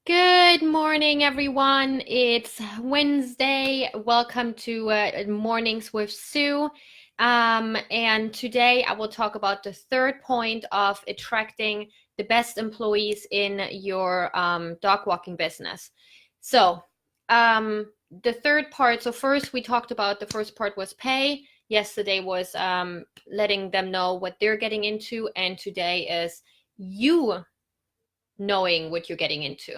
Good morning, everyone. It's Wednesday. Welcome to Mornings with Sue. And today I will talk about the third point of attracting the best employees in your dog walking business. So, the third part. So, first we talked about the first part was pay. Yesterday was letting them know what they're getting into, and today is you knowing what you're getting into.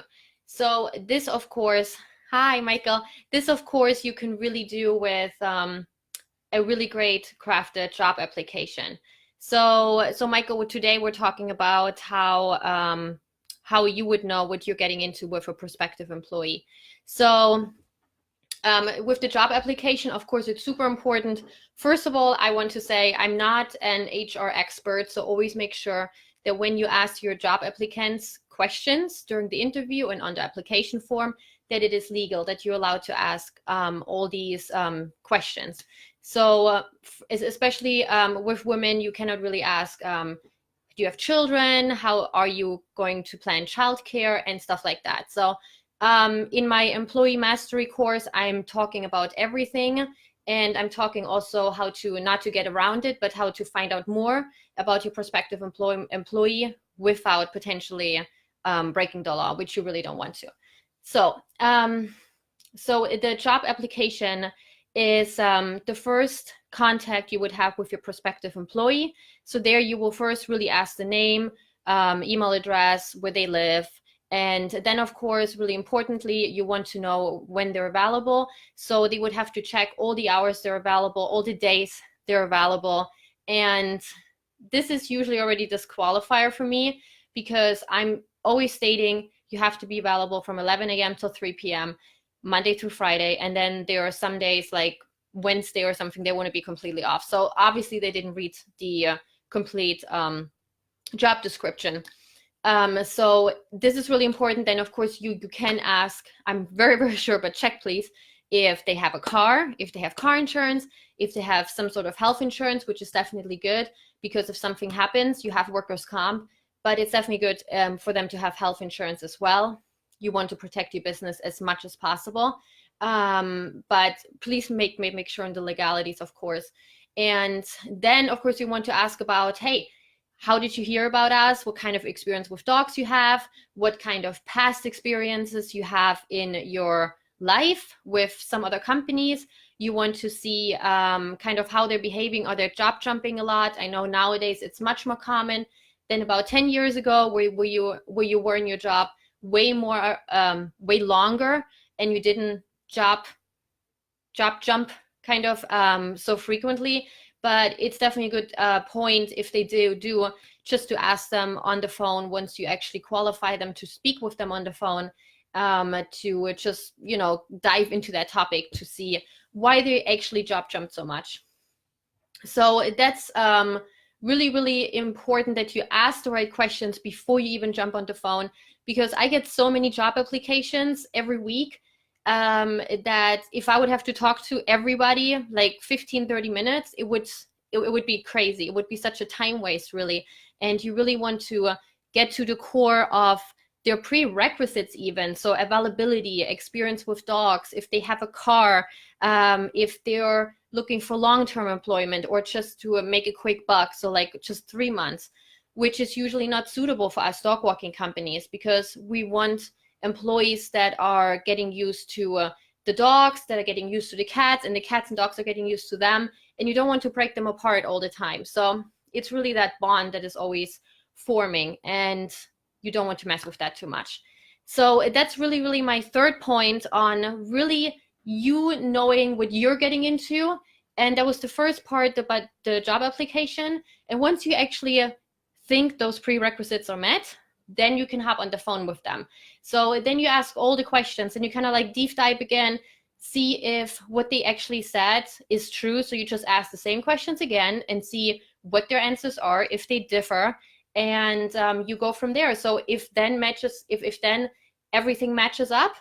So this, of course, hi, Michael. This, of course, you can really do with a really great crafted job application. So Michael, today we're talking about how you would know what you're getting into with a prospective employee. So with the job application, of course, it's super important. First of all, I want to say I'm not an HR expert, so always make sure that when you ask your job applicants questions during the interview and on the application form, that it is legal, that you're allowed to ask all these questions. So especially with women, you cannot really ask, do you have children? How are you going to plan childcare and stuff like that? So in my employee mastery course, I'm talking about everything. And I'm talking also how to not to get around it, but how to find out more about your prospective employee without potentially breaking the law, which you really don't want to. So, so the job application is the first contact you would have with your prospective employee. So there you will first really ask the name, email address, where they live, and then, of course, really importantly, you want to know when they're available. So they would have to check all the hours they're available, all the days they're available. And this is usually already disqualifier for me because I'm always stating you have to be available from 11 a.m. till 3 p.m., Monday through Friday. And then there are some days like Wednesday or something, they want to be completely off. So obviously they didn't read the complete job description. So this is really important. Then, of course, you can ask, I'm very, very sure, but check please, if they have a car, if they have car insurance, if they have some sort of health insurance, which is definitely good because if something happens, you have workers' comp, but it's definitely good for them to have health insurance as well. You want to protect your business as much as possible. But please make sure on the legalities, of course. And then, of course, you want to ask about, hey, how did you hear about us? What kind of experience with dogs you have? What kind of past experiences you have in your life with some other companies? You want to see kind of how they're behaving. Are they job jumping a lot? I know nowadays it's much more common than about 10 years ago where you were in your job way more, way longer, and you didn't job jump kind of so frequently. But it's definitely a good point if they do just to ask them on the phone once you actually qualify them to speak with them on the phone, to just dive into that topic to see why they actually job jumped so much. So that's really, really important that you ask the right questions before you even jump on the phone, because I get so many job applications every week that if I would have to talk to everybody like 15-30 minutes, it would be crazy. It would be such a time waste, really. And you really want to get to the core of their prerequisites even. So availability, experience with dogs, if they have a car, if they're looking for long-term employment or just to make a quick buck. So like just 3 months, which is usually not suitable for us dog walking companies because we want employees that are getting used to the dogs, that are getting used to the cats, and the cats and dogs are getting used to them. And you don't want to break them apart all the time. So it's really that bond that is always forming, and you don't want to mess with that too much. So that's really, really my third point on really you knowing what you're getting into. And that was the first part about the job application. And once you actually think those prerequisites are met, then you can hop on the phone with them. So then you ask all the questions and you kind of like deep dive again, see if what they actually said is true. So you just ask the same questions again and see what their answers are, if they differ, and you go from there. So if then everything matches up,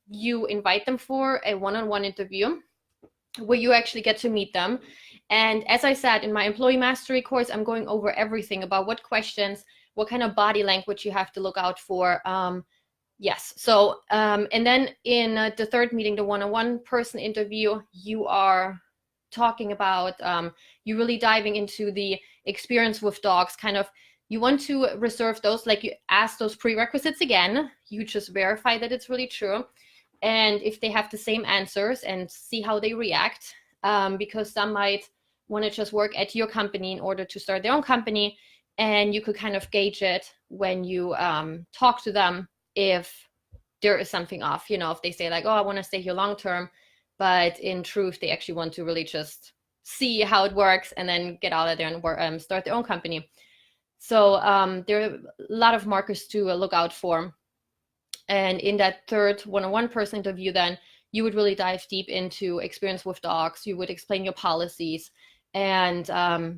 you invite them for a one-on-one interview where you actually get to meet them. And as I said, in my employee mastery course, I'm going over everything about what questions, what kind of body language you have to look out for, Yes. So, and then in the third meeting, the one-on-one person interview, you are talking about, you really diving into the experience with dogs, kind of, you want to reserve those, like you ask those prerequisites again, you just verify that it's really true. And if they have the same answers and see how they react, because some might want to just work at your company in order to start their own company. And you could kind of gauge it when you talk to them if there is something off, if they say like, oh, I want to stay here long term, but in truth, they actually want to really just see how it works and then get out of there and work, start their own company. So there are a lot of markers to look out for. And in that third one-on-one person interview, then you would really dive deep into experience with dogs. You would explain your policies, and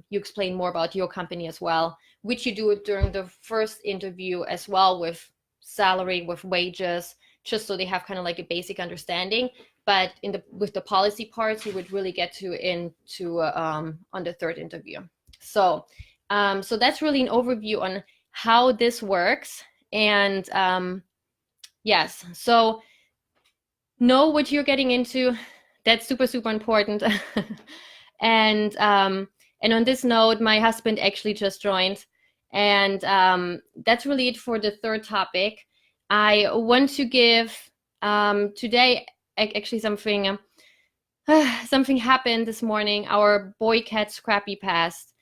you explain more about your company as well, which you do during the first interview as well, with salary, with wages, just so they have kind of like a basic understanding. But with the policy parts, you would really get into on the third interview. So that's really an overview on how this works. And yes, so know what you're getting into. That's super, super important. And on this note, my husband actually just joined. And that's really it for the third topic. I want to give today actually something happened this morning. Our boy cat Scrappy passed.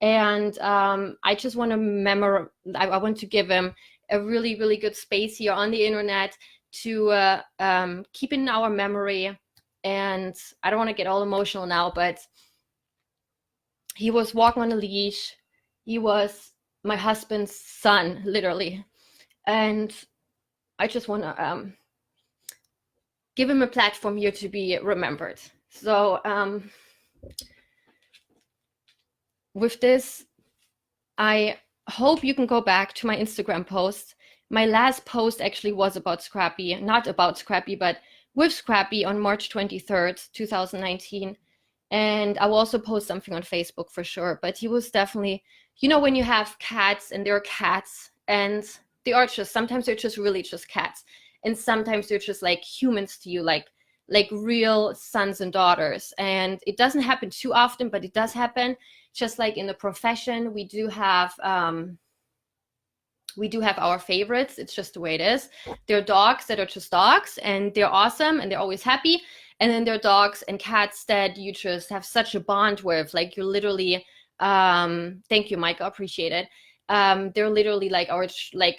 And I just want to I want to give him a really, really good space here on the internet to keep in our memory. And I don't want to get all emotional now, but he was walking on a leash. He was my husband's son, literally. And I just want to give him a platform here to be remembered. So with this, I hope you can go back to my Instagram post. My last post actually was about Scrappy, not about Scrappy, but with Scrappy on March 23rd, 2019. And I will also post something on Facebook for sure. But he was definitely, when you have cats and they're cats and they are just, sometimes they're just really just cats. And sometimes they're just like humans to you, like real sons and daughters. And it doesn't happen too often, but it does happen. Just like in the profession, we do have our favorites. It's just the way it is. There are dogs that are just dogs and they're awesome and they're always happy. And then there are dogs and cats that you just have such a bond with. Like you're literally, thank you, Micah, appreciate it. They're literally like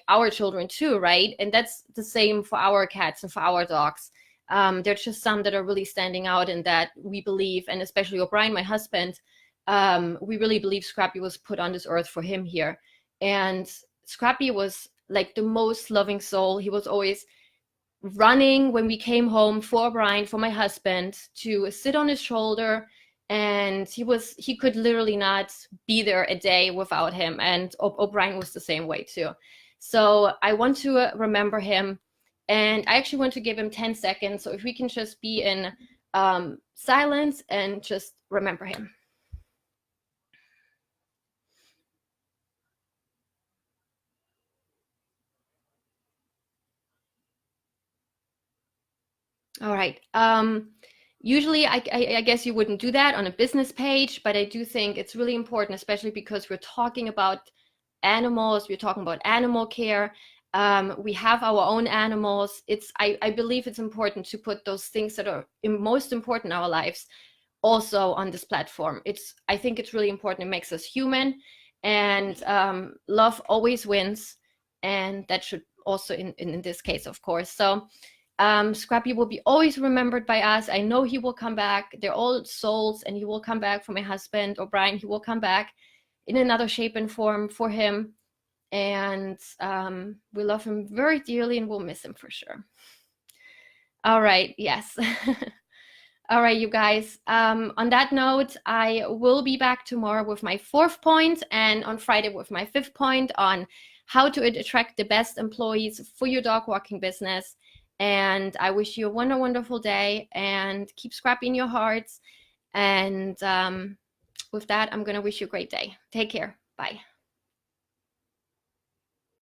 our children too, right? And that's the same for our cats and for our dogs. There's just some that are really standing out and that we believe, and especially O'Brien, my husband, we really believe Scrappy was put on this earth for him here. And Scrappy was like the most loving soul. He was always running when we came home for O'Brien, for my husband, to sit on his shoulder. And he could literally not be there a day without him. And O'Brien was the same way too. So I want to remember him. And I actually want to give him 10 seconds. So if we can just be in silence and just remember him. All right. Usually, I guess you wouldn't do that on a business page, but I do think it's really important, especially because we're talking about animals, we're talking about animal care. We have our own animals. I believe it's important to put those things that are most important in our lives also on this platform. I think it's really important. It makes us human, and love always wins, and that should also in this case, of course. So Scrappy will be always remembered by us. I know he will come back. They're all souls, and he will come back for my husband, O'Brien. He will come back in another shape and form for him. And we love him very dearly and we'll miss him for sure. All right. Yes. All right, you guys. On that note, I will be back tomorrow with my 4th point and on Friday with my 5th point on how to attract the best employees for your dog walking business. And I wish you a wonderful day and keep Scrappy in your hearts. And with that, I'm going to wish you a great day. Take care. Bye.